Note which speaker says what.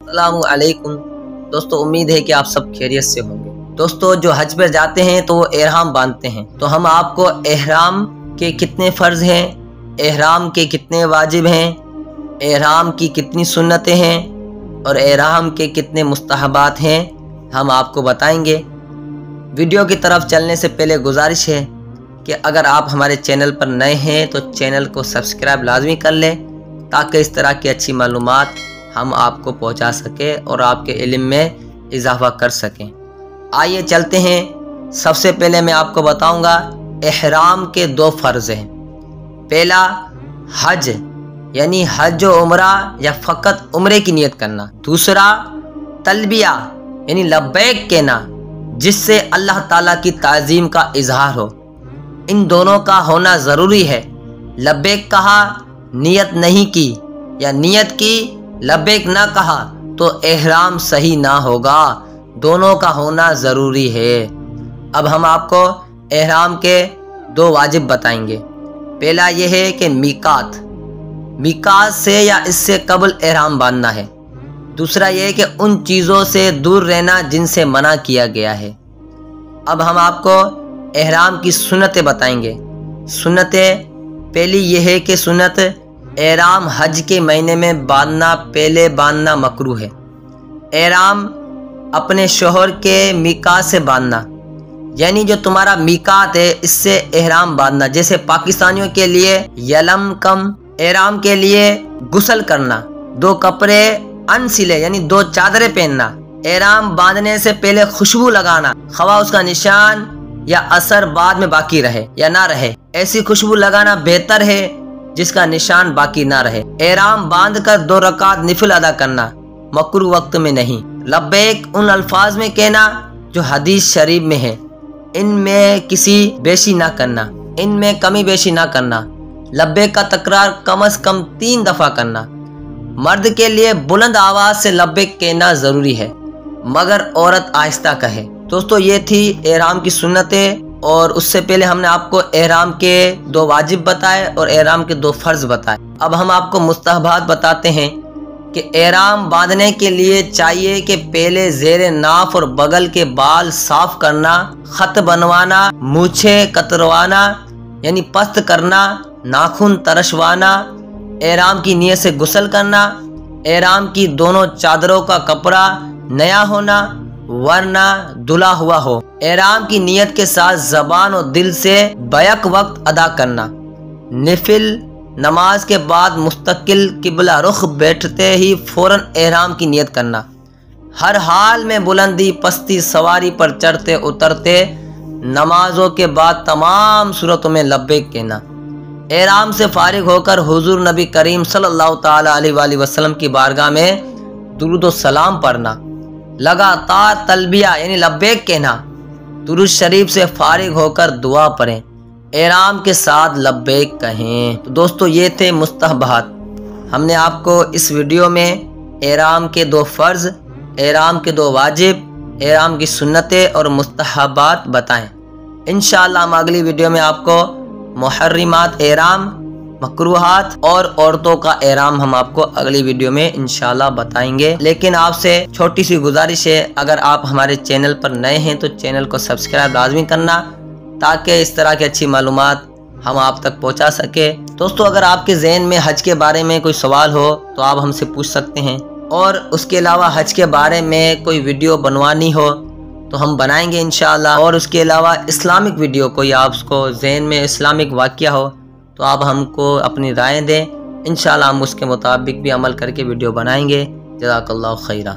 Speaker 1: अस्सलामु अलैकुम दोस्तों, उम्मीद है कि आप सब खैरियत से होंगे। दोस्तों, जो हज पर जाते हैं तो वो एहराम बांधते हैं, तो हम आपको एहराम के कितने फ़र्ज़ हैं, एहराम के कितने वाजिब हैं, एहराम की कितनी सुन्नतें हैं और एहराम के कितने मुस्तहबात हैं, हम आपको बताएंगे। वीडियो की तरफ चलने से पहले गुजारिश है कि अगर आप हमारे चैनल पर नए हैं तो चैनल को सब्सक्राइब लाजमी कर लें, ताकि इस तरह की अच्छी मालूमात हम आपको पहुंचा सकें और आपके इल्म में इजाफा कर सकें। आइए चलते हैं। सबसे पहले मैं आपको बताऊंगा एहराम के दो फ़र्ज़ हैं। पहला हज यानी हज व उम्रा या फ़कत उम्रे की नियत करना। दूसरा तलबिया यानी लब्बैक कहना, जिससे अल्लाह ताला की ताज़ीम का इजहार हो। इन दोनों का होना ज़रूरी है। लब्बैक कहा, नियत नहीं की, या नियत की लब्बैक ना कहा तो एहराम सही ना होगा। दोनों का होना ज़रूरी है। अब हम आपको एहराम के दो वाजिब बताएंगे। पहला यह है कि मीकात से या इससे कबल एहराम बांधना है। दूसरा यह है कि उन चीज़ों से दूर रहना जिनसे मना किया गया है। अब हम आपको एहराम की सुन्नतें बताएंगे। सुन्नतें, पहली यह है कि सुन्नत एहराम हज के महीने में पहले बांधना मकरूह है। एहराम अपने शोहर के मीकात से बांधना, यानी जो तुम्हारा मीकात है इससे एहराम बांधना। जैसे पाकिस्तानियों के लिए यलम कम, एहराम के लिए गुस्ल करना, दो कपड़े अनसिले यानी दो चादरें पहनना, एहराम बांधने से पहले खुशबू लगाना, खवा उसका निशान या असर बाद में बाकी रहे या ना रहे, ऐसी खुशबू लगाना बेहतर है जिसका निशान बाकी ना रहे। एहराम बांध कर 2 रकात निफिल अदा करना, मकरूह वक्त में नहीं। लब्बैक उन अल्फाज में कहना जो हदीस शरीफ में है, इनमें किसी बेशी ना करना, इनमें कमी बेशी ना करना। लब्बैक का तकरार कम से कम 3 दफ़ा करना। मर्द के लिए बुलंद आवाज़ से लब्बैक कहना ज़रूरी है, मगर औरत आहिस्ता कहे। दोस्तों, ये थी एहराम की सुन्नतें, और उससे पहले हमने आपको एहराम के 2 वाजिब बताए और एहराम के 2 फ़र्ज़ बताए। अब हम आपको मुस्तहबात बताते हैं कि एहराम बांधने के लिए चाहिए कि पहले ज़ेरे नाफ और बगल के बाल साफ करना, ख़त बनवाना, मूछे कतरवाना यानी पस्त करना, नाखून तरशवाना, एहराम की नियत से गुस्ल करना, एहराम की दोनों चादरों का कपड़ा नया होना वरना धुला हुआ हो, एहराम की नियत के साथ ज़बान और दिल से बैक वक्त अदा करना, निफिल नमाज के बाद मुस्तकिल किबला रुख बैठते ही फ़ौरन एहराम की नियत करना, हर हाल में बुलंदी पस्ती सवारी पर चढ़ते उतरते, नमाजों के बाद तमाम सूरतों में लब्बैक कहना, एहराम से फारिग होकर हुजूर नबी करीम सल्लल्लाहु ताला अलैहि वसल्लम की बारगाह में दुरूद व सलाम पढ़ना, लगातार तलबिया यानी लब्बैक कहना, दुरूद शरीफ से फारिग होकर दुआ पढ़ें, एहराम के साथ लब्बैक कहें। तो दोस्तों, ये थे मुस्तहबात। हमने आपको इस वीडियो में एहराम के 2 फ़र्ज़, एहराम के 2 वाजिब, एहराम की सुन्नतें और मुस्तहबात बताएं। इंशाअल्लाह हम अगली वीडियो में आपको मुहर्रिमात एहराम, मकरूहात और औरतों का एहराम हम आपको अगली वीडियो में इंशाल्लाह बताएंगे। लेकिन आपसे छोटी सी गुजारिश है, अगर आप हमारे चैनल पर नए हैं तो चैनल को सब्सक्राइब लाजमी करना, ताकि इस तरह की अच्छी मालूमात हम आप तक पहुंचा सके। दोस्तों, अगर आपके जहन में हज के बारे में कोई सवाल हो तो आप हमसे पूछ सकते हैं, और उसके अलावा हज के बारे में कोई वीडियो बनवानी हो तो हम बनाएंगे इंशाल्लाह। और उसके अलावा इस्लामिक वीडियो, कोई आपको जहन में इस्लामिक वाक़या हो तो आप हमको अपनी राय दें, इंशाल्लाह हम उसके मुताबिक भी अमल करके वीडियो बनाएंगे। जज़ाकल्लाहु खैरा।